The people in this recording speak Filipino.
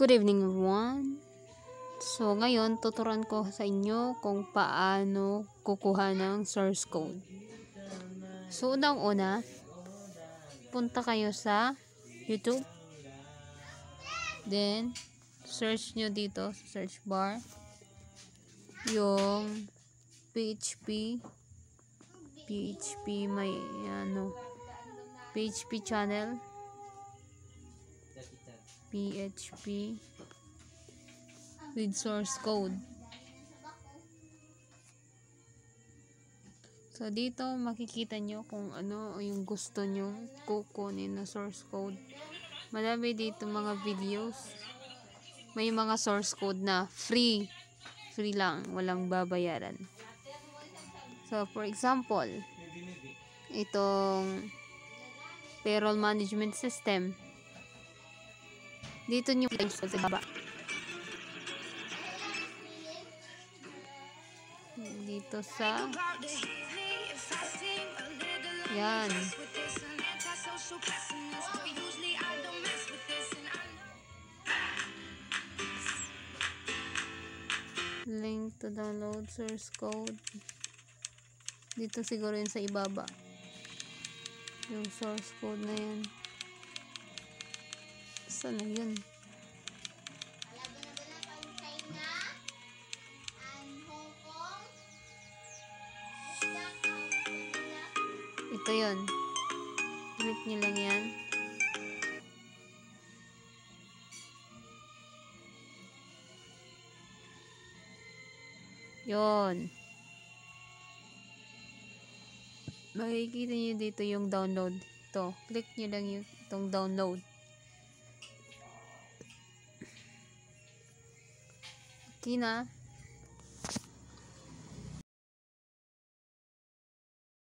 Good evening everyone. So ngayon tuturuan ko sa inyo kung paano kukuha ng source code. So unang-una, punta kayo sa YouTube. Then search nyo dito sa search bar yung PHP may PHP channel, PHP with source code. So dito makikita nyo kung ano yung gusto nyo kukunin na source code. Marami dito mga videos. May mga source code na free lang, walang babayaran. So for example, itong payroll management system, dito nyo sa baba. Dito sa yan, link to download source code. Dito siguro yun sa ibaba yung source code na yan. Saan na yun? Ito yun. Click nyo lang yan. Yun. Makikita nyo dito yung download. Ito. Click nyo lang yung itong download. Okay na.